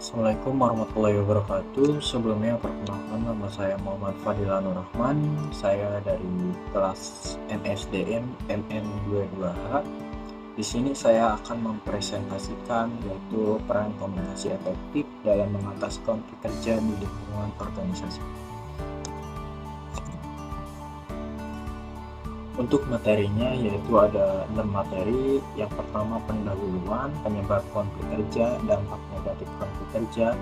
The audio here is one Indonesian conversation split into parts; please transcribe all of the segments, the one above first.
Assalamualaikum warahmatullahi wabarakatuh. Sebelumnya perkenalkan, nama saya Muhammad Fadilah Nur Rahman. Saya dari kelas NSDN MN22H. Di sini saya akan mempresentasikan yaitu peran komunikasi efektif dalam mengatasi konflik kerja di lingkungan organisasi. Untuk materinya yaitu ada 6 materi. Yang pertama pendahuluan, penyebab konflik kerja, dampak negatif konflik kerja.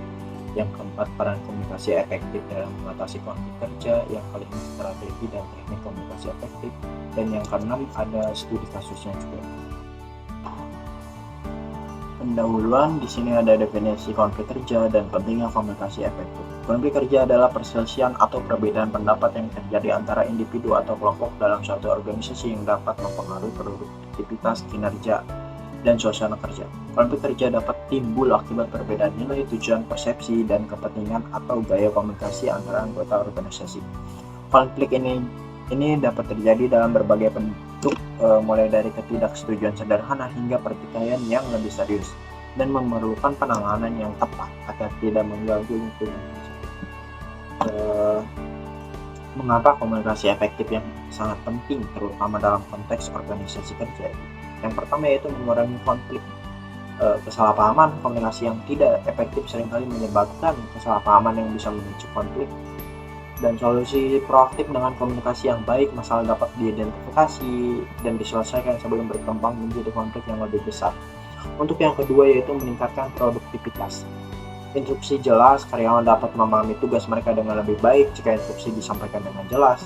Yang keempat peran komunikasi efektif dalam mengatasi konflik kerja. Yang kelima strategi dan teknik komunikasi efektif. Dan yang keenam ada studi kasusnya juga. Pendahuluan, di sini ada definisi konflik kerja dan pentingnya komunikasi efektif. Konflik kerja adalah perselisihan atau perbedaan pendapat yang terjadi antara individu atau kelompok dalam suatu organisasi yang dapat mempengaruhi produktivitas, kinerja, dan suasana kerja. Konflik kerja dapat timbul akibat perbedaan nilai, tujuan, persepsi, dan kepentingan atau gaya komunikasi antara anggota organisasi. Konflik ini dapat terjadi dalam berbagai bentuk, mulai dari ketidaksetujuan sederhana hingga pertikaian yang lebih serius dan memerlukan penanganan yang tepat agar tidak mengganggu lingkungan. Mengapa komunikasi efektif yang sangat penting terutama dalam konteks organisasi kerja? Yang pertama yaitu mengurangi konflik. Kesalahpahaman komunikasi yang tidak efektif seringkali menyebabkan kesalahpahaman yang bisa memicu konflik. Dan solusi proaktif dengan komunikasi yang baik, masalah dapat diidentifikasi dan diselesaikan sebelum berkembang menjadi konflik yang lebih besar. Untuk yang kedua yaitu meningkatkan produktivitas. Instruksi jelas, karyawan dapat memahami tugas mereka dengan lebih baik jika instruksi disampaikan dengan jelas.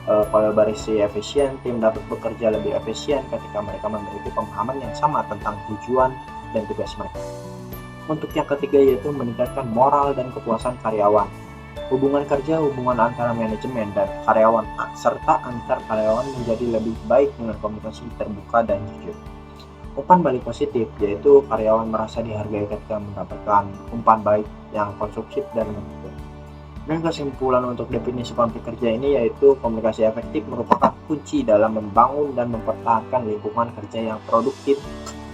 Kolaborasi efisien, tim dapat bekerja lebih efisien ketika mereka memiliki pemahaman yang sama tentang tujuan dan tugas mereka. Untuk yang ketiga yaitu meningkatkan moral dan kepuasan karyawan. Hubungan kerja, hubungan antara manajemen dan karyawan, serta antar karyawan menjadi lebih baik dengan komunikasi terbuka dan jujur. Umpan balik positif, yaitu karyawan merasa dihargai ketika mendapatkan umpan baik yang konstruktif dan mendukung. Dan kesimpulan untuk definisi konflik kerja ini yaitu komunikasi efektif merupakan kunci dalam membangun dan mempertahankan lingkungan kerja yang produktif,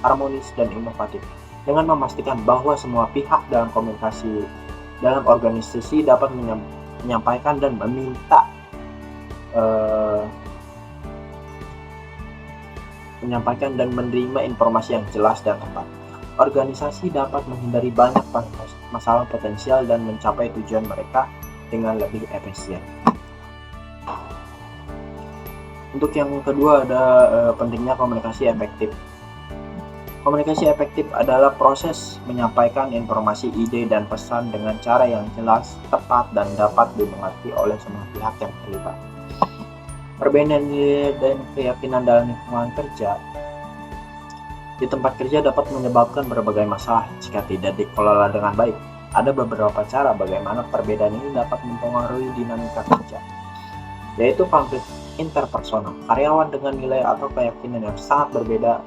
harmonis, dan inovatif. Dengan memastikan bahwa semua pihak dalam komunikasi dalam organisasi dapat menyampaikan dan menyampaikan dan menerima informasi yang jelas dan tepat. Organisasi dapat menghindari banyak masalah potensial dan mencapai tujuan mereka dengan lebih efisien. Untuk yang kedua ada pentingnya komunikasi efektif. Komunikasi efektif adalah proses menyampaikan informasi, ide, dan pesan dengan cara yang jelas, tepat, dan dapat dimengerti oleh semua pihak yang terlibat. Perbedaan nilai dan keyakinan dalam lingkungan kerja di tempat kerja dapat menyebabkan berbagai masalah jika tidak dikelola dengan baik. Ada beberapa cara bagaimana perbedaan ini dapat mempengaruhi dinamika kerja, yaitu konflik interpersonal. Karyawan dengan nilai atau keyakinan yang sangat berbeda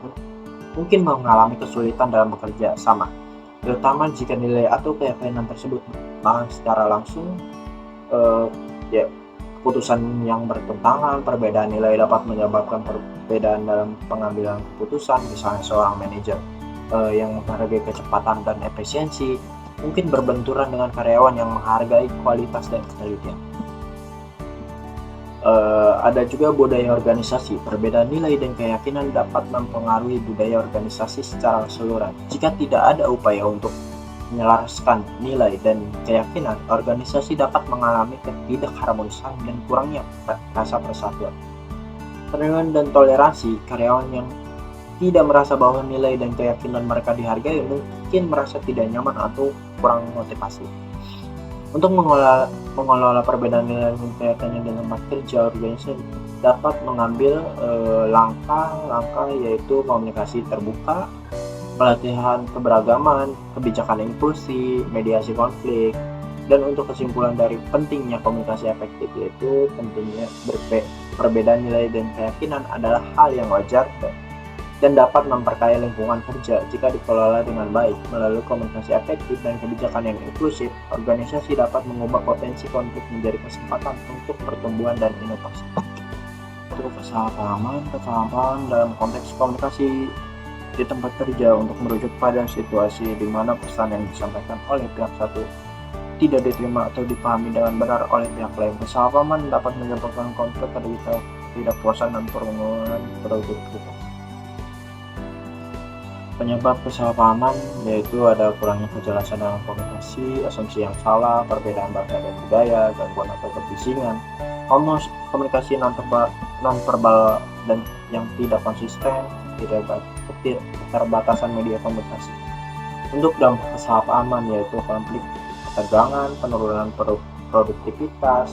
mungkin mengalami kesulitan dalam bekerja sama, terutama jika nilai atau keyakinan tersebut bahkan secara langsung keputusan yang bertentangan. Perbedaan nilai dapat menyebabkan perbedaan dalam pengambilan keputusan. Misalnya seorang manajer yang menghargai kecepatan dan efisiensi mungkin berbenturan dengan karyawan yang menghargai kualitas dan ketelitian. Ada juga budaya organisasi. Perbedaan nilai dan keyakinan dapat mempengaruhi budaya organisasi secara keseluruhan. Jika tidak ada upaya untuk menyelaraskan nilai dan keyakinan, organisasi dapat mengalami ketidakharmonisan dan kurangnya rasa persatuan. Penerimaan dan toleransi. Karyawan yang tidak merasa bahwa nilai dan keyakinan mereka dihargai mungkin merasa tidak nyaman atau kurang motivasi. Untuk mengelola perbedaan nilai dan keyakinan di tempat kerja, organisasi dapat mengambil langkah-langkah yaitu komunikasi terbuka, pelatihan keberagaman, kebijakan inklusi, mediasi konflik. Dan untuk kesimpulan dari pentingnya komunikasi efektif yaitu pentingnya perbedaan nilai dan keyakinan adalah hal yang wajar dan dapat memperkaya lingkungan kerja jika dikelola dengan baik. Melalui komunikasi efektif dan kebijakan yang inklusif, organisasi dapat mengubah potensi konflik menjadi kesempatan untuk pertumbuhan dan inovasi. Untuk kesalahpahaman dalam konteks komunikasi di tempat kerja untuk merujuk pada situasi di mana pesan yang disampaikan oleh pihak satu tidak diterima atau dipahami dengan benar oleh pihak lain. Kesalahpahaman dapat menyebabkan konflik, ketidakpuasan, dan penurunan produktivitas. Penyebab kesalahpahaman yaitu ada kurangnya kejelasan dalam komunikasi, asumsi yang salah, perbedaan bahasa dan budaya, gangguan atau kebisingan, komunikasi non-verbal dan yang tidak konsisten, keterbatasan media komunikasi. Untuk dampak kesalahpahaman yaitu konflik, ketegangan, penurunan produktivitas,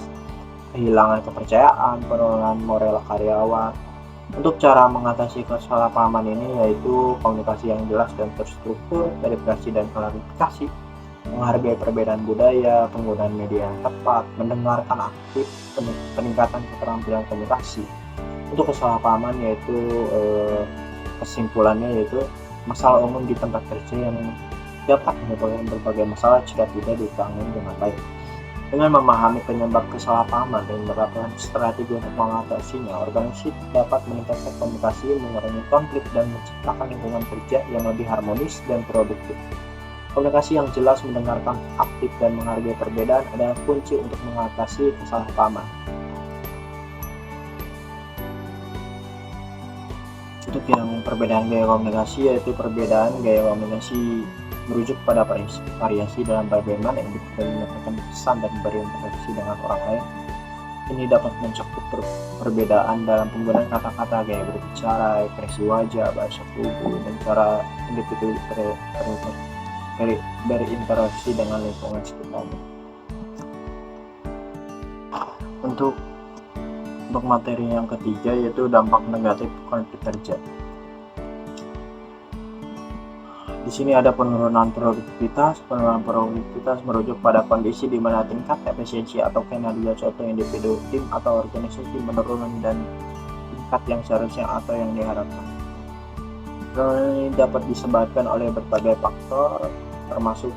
kehilangan kepercayaan, penurunan moral karyawan. Untuk cara mengatasi kesalahpahaman ini yaitu komunikasi yang jelas dan terstruktur, verifikasi dan klarifikasi, menghargai perbedaan budaya, penggunaan media yang tepat, mendengarkan aktif, peningkatan keterampilan komunikasi. Untuk kesalahpahaman yaitu kesimpulannya yaitu masalah umum di tempat kerja yang dapat menyebabkan berbagai masalah jika tidak ditangani dengan baik. Dengan memahami penyebab kesalahpahaman dan menerapkan strategi untuk mengatasinya, organisasi dapat meningkatkan komunikasi, mengurangi konflik, dan menciptakan lingkungan kerja yang lebih harmonis dan produktif. Komunikasi yang jelas, mendengarkan aktif, dan menghargai perbedaan adalah kunci untuk mengatasi kesalahpahaman. Untuk yang perbedaan gaya komunikasi yaitu perbedaan gaya komunikasi merujuk pada variasi dalam bagaimana individu menyampaikan pesan dan berinteraksi dengan orang lain. Ini dapat mencakup perbedaan dalam penggunaan kata-kata, gaya berbicara, ekspresi wajah, bahasa tubuh, dan cara individu berinteraksi dengan lingkungan sekitarnya. Untuk materi yang ketiga yaitu dampak negatif konflik kerja. Di sini ada penurunan produktivitas. Penurunan produktivitas merujuk pada kondisi di mana tingkat efisiensi atau kinerja suatu individu, tim, atau organisasi menurun dan tingkat yang seharusnya atau yang diharapkan. Penurunan ini dapat disebabkan oleh berbagai faktor, termasuk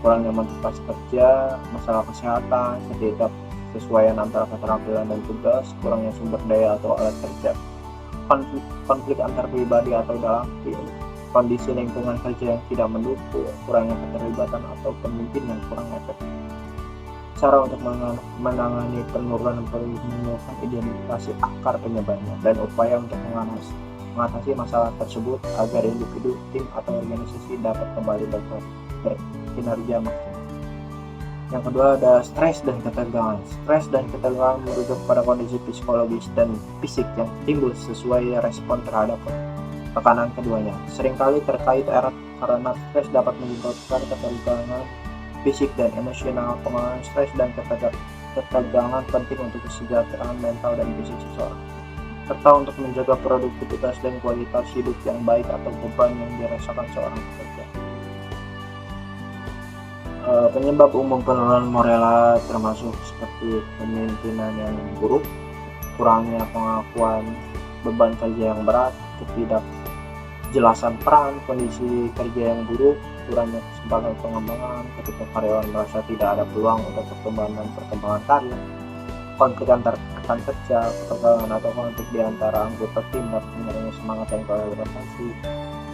kurangnya motivasi kerja, masalah kesehatan, ketidaksesuaian antara keterampilan dan tugas, kurangnya sumber daya atau alat kerja, konflik antar pribadi atau dalam tim, kondisi lingkungan kerja yang tidak mendukung, kurangnya keterlibatan atau pemimpin yang kurang efektif. Cara untuk menangani penurunan menggunakan identifikasi akar penyebabnya dan upaya untuk mengatasi masalah tersebut agar individu, tim, atau organisasi dapat kembali berkinerja maksimal. Yang kedua ada stres dan ketegangan. Stres dan ketegangan merujuk pada kondisi psikologis dan fisik yang timbul sesuai respon terhadap tekanan keduanya. Seringkali terkait erat karena stres dapat menyebabkan ketegangan fisik dan emosional. Pengelolaan stres dan ketegangan penting untuk kesejahteraan mental dan fisik seseorang, serta untuk menjaga produktivitas dan kualitas hidup yang baik atau beban yang dirasakan seorang pekerja. Penyebab umum penurunan moral termasuk seperti kepemimpinan yang buruk, kurangnya pengakuan beban kerja yang berat, ketidakjelasan peran, kondisi kerja yang buruk, kurangnya kesempatan pengembangan ketika karyawan merasa tidak ada peluang untuk perkembangan karir, konflik antar rekan kerja, ketegangan atau konflik di antara anggota tim dapat mengurangi semangat dan kolaborasi.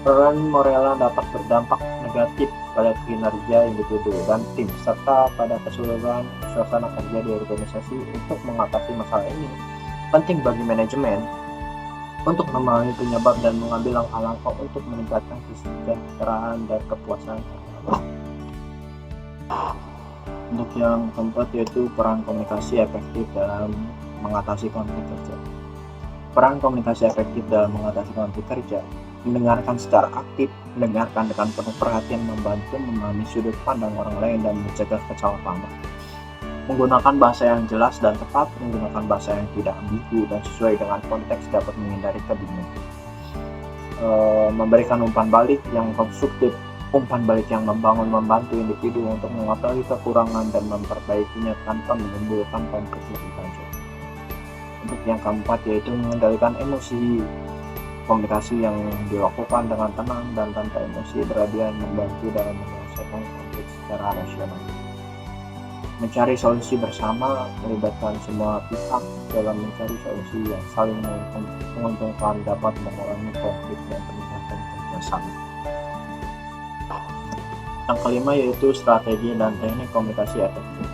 Penurunan moral dapat berdampak negatif pada kinerja individu dan tim serta pada keseluruhan suasana kerja di organisasi. Untuk mengatasi masalah ini, penting bagi manajemen untuk memahami penyebab dan mengambil langkah-langkah untuk meningkatkan kesejahteraan dan kepuasan karyawan. Untuk yang keempat yaitu peran komunikasi efektif dalam mengatasi konflik kerja. Peran komunikasi efektif dalam mengatasi konflik kerja: mendengarkan secara aktif, mendengarkan dengan penuh perhatian, membantu memahami sudut pandang orang lain dan mencegah kesalahpahaman. Menggunakan bahasa yang jelas dan tepat, menggunakan bahasa yang tidak ambigu dan sesuai dengan konteks dapat menghindari kebingungan. Memberikan umpan balik yang konstruktif, umpan balik yang membangun, membantu individu untuk mengetahui kekurangan dan memperbaikinya tanpa menimbulkan konflik lebih lanjut. Untuk yang keempat yaitu mengendalikan emosi. Komunikasi yang dilakukan dengan tenang dan tanpa emosi berlebihan membantu dalam menyelesaikan konflik secara rasional. Mencari solusi bersama, melibatkan semua pihak dalam mencari solusi yang saling menguntungkan dapat mengurangi konflik dan yang sama. Yang kelima yaitu strategi dan teknik komunikasi efektif.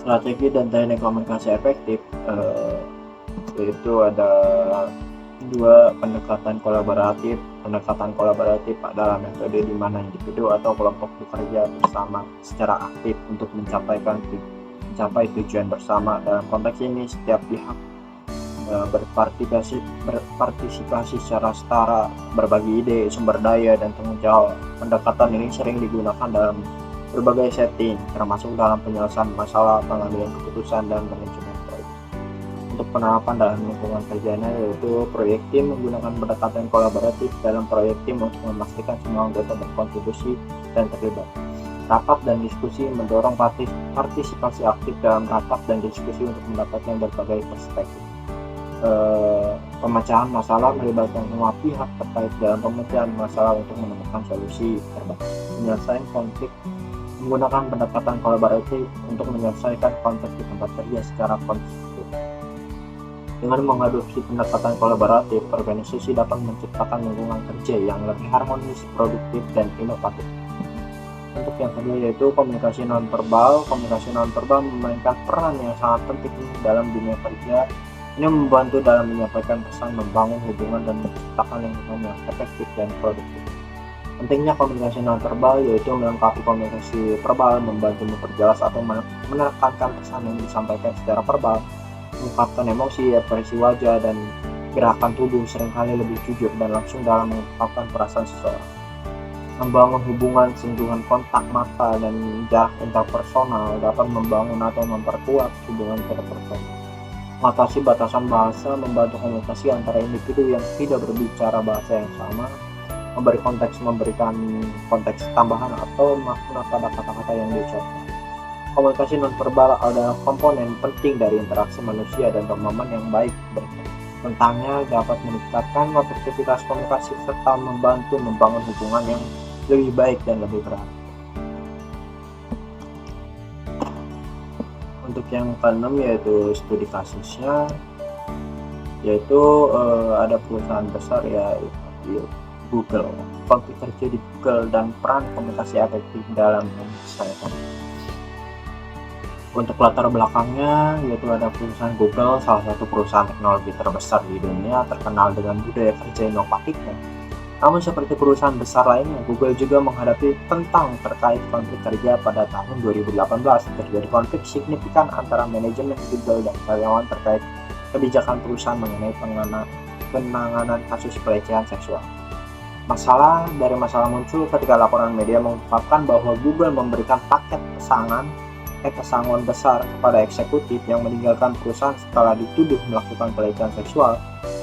Strategi dan teknik komunikasi efektif yaitu ada dua: pendekatan kolaboratif. Pendekatan kolaboratif adalah metode di mana individu atau kelompok bekerja bersama secara aktif untuk mencapai tujuan bersama. Dalam konteks ini, setiap pihak berpartisipasi secara setara, berbagi ide, sumber daya, dan tanggung jawab. Pendekatan ini sering digunakan dalam berbagai setting, termasuk dalam penyelesaian masalah, pengambilan keputusan, dan manajemen proyek. Untuk penerapan dalam lingkungan kerjanya yaitu proyek tim menggunakan pendekatan kolaboratif. Dalam proyek tim, untuk memastikan semua anggota berkontribusi dan terlibat. Rapat dan diskusi mendorong partisipasi aktif dalam rapat dan diskusi untuk mendapatkan berbagai perspektif. Pemecahan masalah melibatkan semua pihak terkait dalam pemecahan masalah untuk menemukan solusi terbaik. Menyelesaikan konflik menggunakan pendekatan kolaboratif untuk menyelesaikan konflik di tempat kerja secara konstruktif. Dengan mengadopsi pendekatan kolaboratif, organisasi dapat menciptakan lingkungan kerja yang lebih harmonis, produktif, dan inovatif. Untuk yang kedua yaitu komunikasi nonverbal. Komunikasi nonverbal memainkan peran yang sangat penting dalam dunia kerja. Ini membantu dalam menyampaikan pesan, membangun hubungan, dan menciptakan lingkungan yang efektif dan produktif. Pentingnya komunikasi nonverbal yaitu melengkapi komunikasi verbal, membantu memperjelas atau menekankan pesan yang disampaikan secara verbal, mengungkapkan emosi, ekspresi wajah, dan gerakan tubuh, seringkali lebih jujur dan langsung dalam mengungkapkan perasaan seseorang. Membangun hubungan, sentuhan kontak mata, dan jarak interpersonal dapat membangun atau memperkuat hubungan interpersonal. Mengatasi batasan bahasa, membantu komunikasi antara individu yang tidak berbicara bahasa yang sama, memberikan konteks tambahan atau makna pada kata-kata yang diucapkan. Komunikasi nonverbal adalah komponen penting dari interaksi manusia dan pemahaman yang baik. Tentangnya dapat meningkatkan efektivitas komunikasi serta membantu membangun hubungan yang lebih baik dan lebih berarti. Untuk yang keenam yaitu studi kasusnya, yaitu ada perusahaan besar yaitu Google. Konflik kerja di Google dan peran komunikasi efektif dalam menyelesaikan. Untuk latar belakangnya yaitu ada perusahaan Google, salah satu perusahaan teknologi terbesar di dunia, terkenal dengan budaya kerja inovatifnya. Namun seperti perusahaan besar lainnya, Google juga menghadapi tentang terkait konflik kerja. Pada tahun 2018 terjadi konflik signifikan antara manajemen Google dan karyawan terkait kebijakan perusahaan mengenai penanganan kasus pelecehan seksual. Masalah muncul ketika laporan media mengungkapkan bahwa Google memberikan paket pesangon besar kepada eksekutif yang meninggalkan perusahaan setelah dituduh melakukan pelecehan seksual.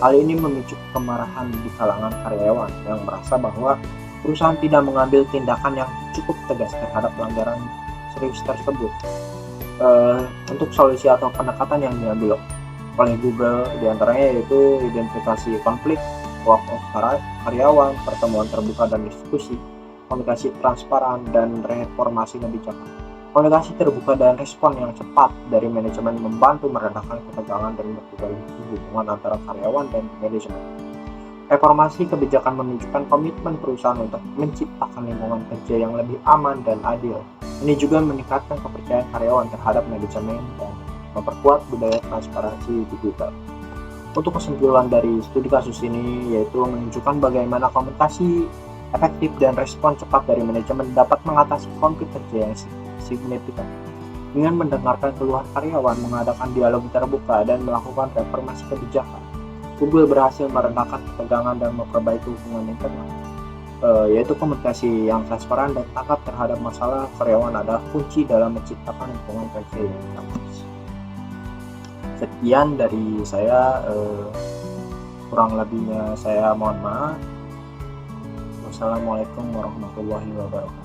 Hal ini memicu kemarahan di kalangan karyawan yang merasa bahwa perusahaan tidak mengambil tindakan yang cukup tegas terhadap pelanggaran serius tersebut. Untuk solusi atau pendekatan yang diambil oleh Google diantaranya yaitu identifikasi konflik, workshop karyawan, pertemuan terbuka dan diskusi, komunikasi transparan, dan reformasi kebijakan. Komunikasi terbuka dan respon yang cepat dari manajemen membantu meredakan ketegangan dan memperbaiki hubungan antara karyawan dan manajemen. Reformasi kebijakan menunjukkan komitmen perusahaan untuk menciptakan lingkungan kerja yang lebih aman dan adil. Ini juga meningkatkan kepercayaan karyawan terhadap manajemen dan memperkuat budaya transparansi di Google. Untuk kesimpulan dari studi kasus ini yaitu menunjukkan bagaimana komunikasi efektif dan respon cepat dari manajemen dapat mengatasi konflik kerja yang signifikan. Dengan mendengarkan keluhan karyawan, mengadakan dialog terbuka, dan melakukan reformasi kebijakan, Google berhasil meredakan ketegangan dan memperbaiki hubungan internal. Yaitu komunikasi yang transparan dan tanggap terhadap masalah karyawan adalah kunci dalam menciptakan lingkungan kerja yang harmonis. Sekian dari saya, kurang lebihnya saya mohon maaf. Wassalamualaikum warahmatullahi wabarakatuh.